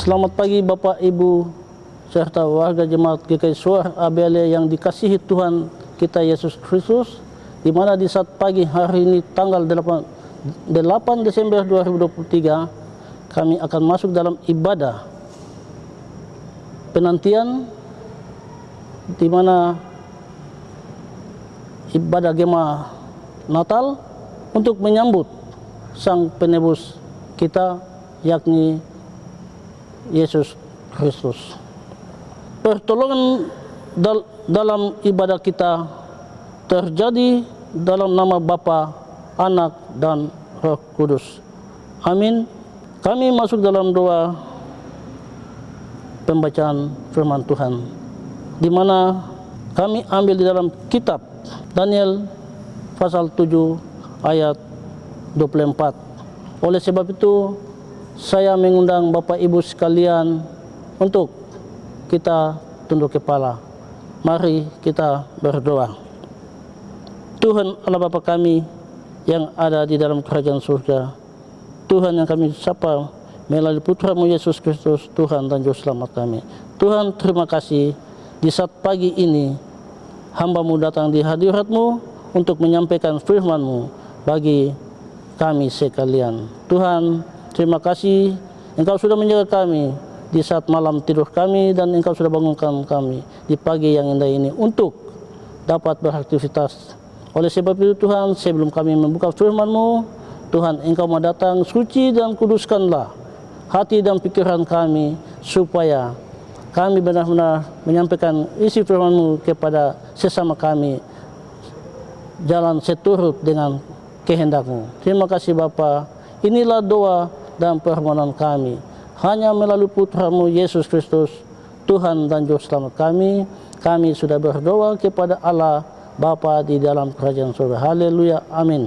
Selamat pagi Bapak, Ibu, serta warga jemaat GKI Suar ABL yang dikasihi Tuhan kita Yesus Kristus, di mana di saat pagi hari ini tanggal 8 Desember 2023 kami akan masuk dalam ibadah penantian, di mana ibadah Gema Natal untuk menyambut Sang Penebus kita, yakni Yesus Kristus. Pertolongan dalam ibadah kita terjadi dalam nama Bapa, Anak, dan Roh Kudus. Amin. Kami masuk dalam doa pembacaan firman Tuhan, di mana kami ambil di dalam kitab Daniel pasal 7 ayat 24. Oleh sebab itu, saya mengundang Bapak Ibu sekalian untuk kita tunduk kepala. Mari kita berdoa. Tuhan Allah Bapa kami yang ada di dalam kerajaan surga, Tuhan yang kami sapa melalui Putra-Mu Yesus Kristus, Tuhan dan Juru Selamat kami. Tuhan, terima kasih di saat pagi ini hamba-Mu datang di hadirat-Mu untuk menyampaikan firman-Mu bagi kami sekalian. Tuhan, terima kasih Engkau sudah menjaga kami di saat malam tidur kami, dan Engkau sudah bangunkan kami di pagi yang indah ini untuk dapat beraktivitas. Oleh sebab itu Tuhan, sebelum kami membuka firman-Mu, Tuhan, Engkau mau datang, suci dan kuduskanlah hati dan pikiran kami, supaya kami benar-benar menyampaikan isi firman-Mu kepada sesama kami, jalan seturut dengan kehendak-Mu. Terima kasih Bapa. Inilah doa dan permohonan kami, hanya melalui Putra-Mu Yesus Kristus, Tuhan dan Juru Selamat kami. Kami sudah berdoa kepada Allah Bapa di dalam kerajaan surga. Haleluya, amin.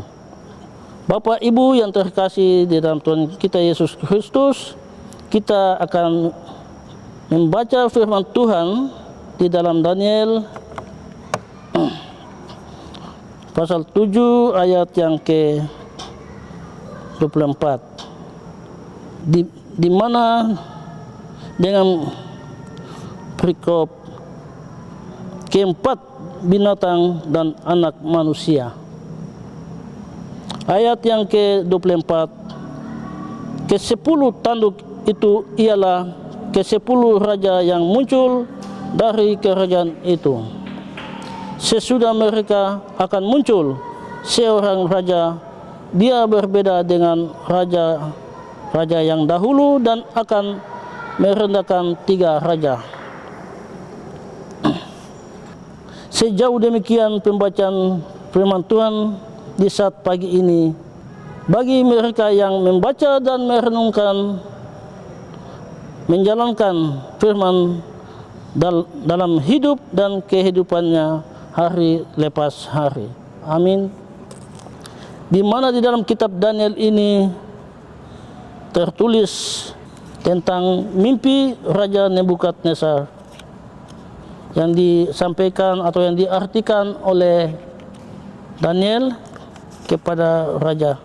Bapak Ibu yang terkasih di dalam Tuhan kita Yesus Kristus, kita akan membaca firman Tuhan di dalam Daniel pasal 7 ayat yang ke-24, di mana dengan perikop keempat binatang dan anak manusia. Ayat yang ke-24, ke-10 tanduk itu ialah ke-10 raja yang muncul dari kerajaan itu. Sesudah mereka akan muncul seorang raja, dia berbeda dengan raja yang dahulu, dan akan merendahkan 3 raja. Sejauh demikian pembacaan firman Tuhan di saat pagi ini. Bagi mereka yang membaca dan merenungkan, menjalankan firman dalam hidup dan kehidupannya hari lepas hari. Amin. Di mana di dalam kitab Daniel ini tertulis tentang mimpi Raja Nebukadnezar yang disampaikan atau yang diartikan oleh Daniel kepada raja.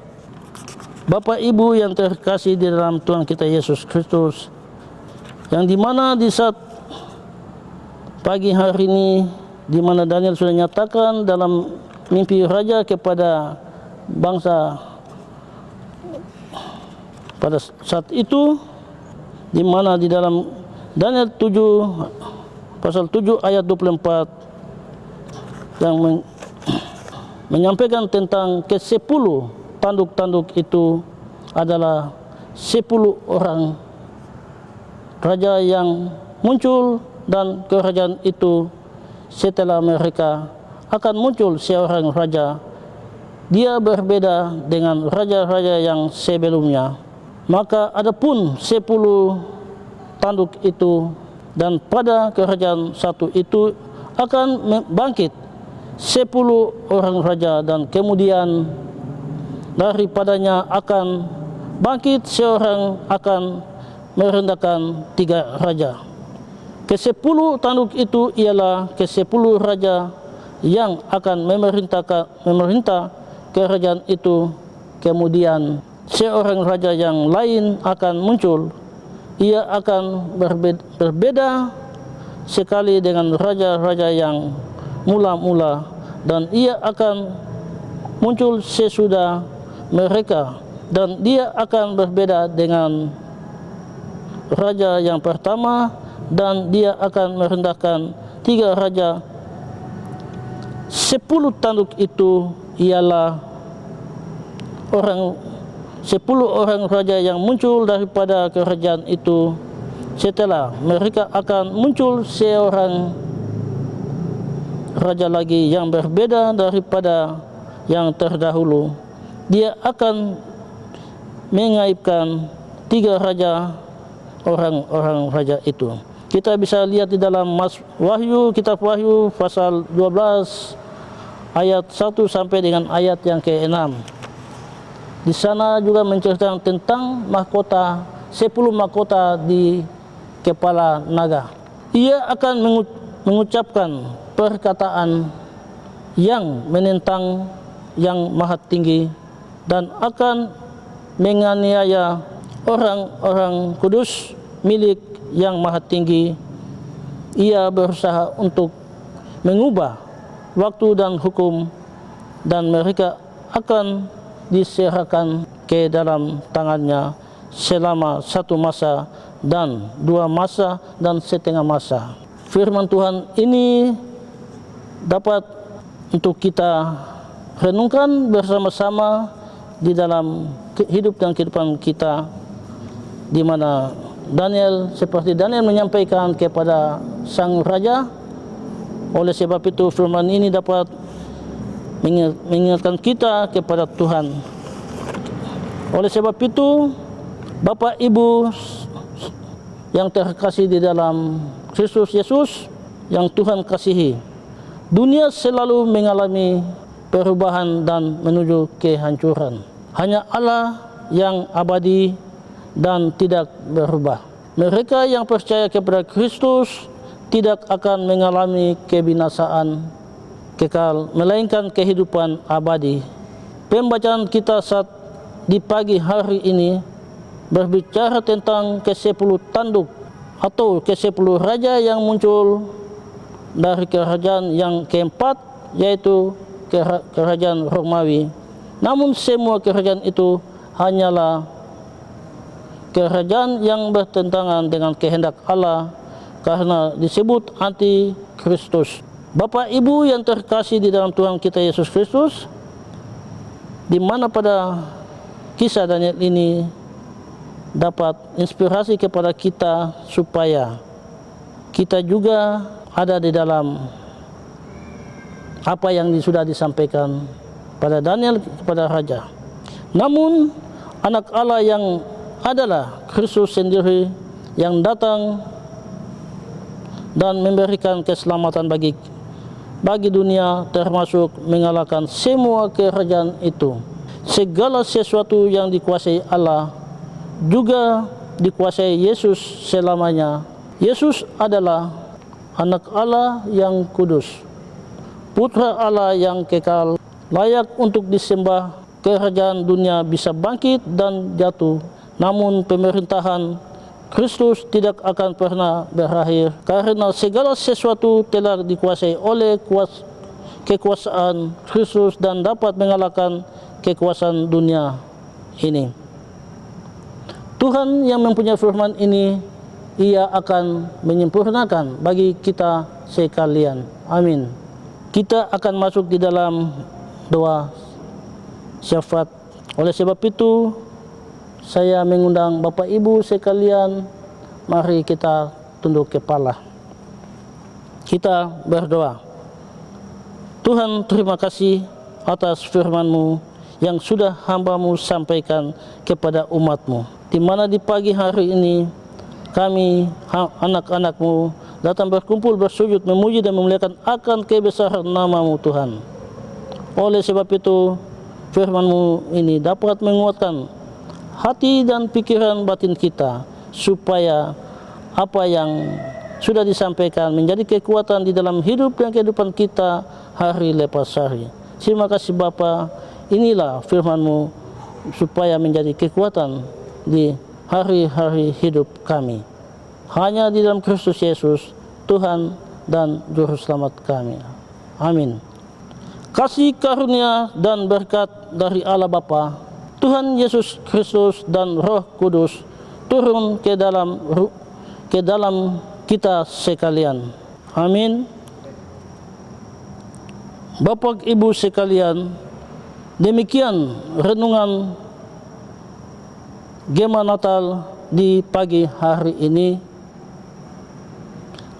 Bapak Ibu yang terkasih di dalam Tuhan kita Yesus Kristus, yang dimana di saat pagi hari ini, di mana Daniel sudah nyatakan dalam mimpi raja kepada bangsa pada saat itu, di mana di dalam Daniel 7 pasal 7 ayat 24 yang menyampaikan tentang ke-10 tanduk-tanduk itu adalah 10 orang raja yang muncul, dan kerajaan itu setelah mereka akan muncul seorang raja, dia berbeda dengan raja-raja yang sebelumnya. Maka adapun 10 tanduk itu, dan pada kerajaan satu itu akan bangkit 10 orang raja, dan kemudian daripadanya akan bangkit seorang akan merendahkan 3 raja. Ke-10 tanduk itu ialah ke-10 raja yang akan memerintah kerajaan itu. Kemudian seorang raja yang lain akan muncul, ia akan berbeda sekali dengan raja-raja yang mula-mula, dan ia akan muncul sesudah mereka, dan dia akan berbeda dengan raja yang pertama, dan dia akan merendahkan 3 raja. 10 tanduk itu ialah 10 orang raja yang muncul daripada kerajaan itu. Setelah mereka akan muncul seorang raja lagi yang berbeda daripada yang terdahulu. Dia akan mengaibkan 3 raja, orang-orang raja itu. Kita bisa lihat di dalam Wahyu, kitab Wahyu pasal 12 ayat 1 sampai dengan ayat yang ke-6. Di sana juga menceritakan tentang mahkota, 10 mahkota di kepala naga. Ia akan mengucapkan perkataan yang menentang yang maha tinggi, dan akan menganiaya orang-orang kudus milik yang maha tinggi. Ia berusaha untuk mengubah waktu dan hukum, dan mereka akan diserahkan ke dalam tangannya selama 1 masa dan 2 masa dan setengah masa. Firman Tuhan ini dapat untuk kita renungkan bersama-sama di dalam hidup dan kehidupan kita, di mana seperti Daniel menyampaikan kepada sang raja. Oleh sebab itu firman ini dapat mengingatkan kita kepada Tuhan. Oleh sebab itu, Bapak Ibu yang terkasih di dalam Kristus Yesus yang Tuhan kasihi, dunia selalu mengalami perubahan dan menuju kehancuran. Hanya Allah yang abadi dan tidak berubah. Mereka yang percaya kepada Kristus tidak akan mengalami kebinasaan kekal, melainkan kehidupan abadi. Pembacaan kita saat di pagi hari ini berbicara tentang ke-10 tanduk atau ke-10 raja yang muncul dari kerajaan yang keempat, yaitu kerajaan Romawi. Namun semua kerajaan itu hanyalah kerajaan yang bertentangan dengan kehendak Allah, karena disebut anti Kristus. Bapak Ibu yang terkasih di dalam Tuhan kita Yesus Kristus, di mana pada kisah Daniel ini dapat inspirasi kepada kita supaya kita juga ada di dalam apa yang sudah disampaikan pada Daniel kepada raja. Namun anak Allah yang adalah Kristus sendiri yang datang dan memberikan keselamatan bagi dunia, termasuk mengalahkan semua kerajaan itu. Segala sesuatu yang dikuasai Allah juga dikuasai Yesus selamanya. Yesus adalah anak Allah yang kudus, putra Allah yang kekal, layak untuk disembah. Kerajaan dunia bisa bangkit dan jatuh, namun pemerintahan Kristus tidak akan pernah berakhir, karena segala sesuatu telah dikuasai oleh kekuasaan Kristus dan dapat mengalahkan kekuasaan dunia ini. Tuhan yang mempunyai firman ini, Ia akan menyempurnakan bagi kita sekalian. Amin. Kita akan masuk di dalam doa syafaat. Oleh sebab itu, saya mengundang Bapak Ibu sekalian, mari kita tunduk kepala. Kita berdoa. Tuhan, terima kasih atas firman-Mu yang sudah hamba-Mu sampaikan kepada umat-Mu, di mana di pagi hari ini kami anak-anak-Mu datang berkumpul bersujud memuji dan memuliakan akan kebesaran nama-Mu Tuhan. Oleh sebab itu firman-Mu ini dapat menguatkan hati dan pikiran batin kita, supaya apa yang sudah disampaikan menjadi kekuatan di dalam hidup dan kehidupan kita hari lepas hari. Terima kasih Bapa, inilah firman-Mu supaya menjadi kekuatan di hari-hari hidup kami. Hanya di dalam Kristus Yesus, Tuhan dan Juru Selamat kami. Amin. Kasih karunia dan berkat dari Allah Bapa, Tuhan Yesus Kristus dan Roh Kudus turun ke dalam kita sekalian. Amin. Bapak Ibu sekalian, demikian renungan Gema Natal di pagi hari ini,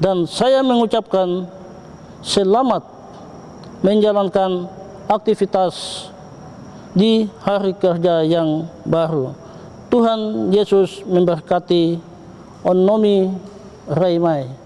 dan saya mengucapkan selamat menjalankan aktivitas di hari kerja yang baru. Tuhan Yesus memberkati. Onomi Raimai.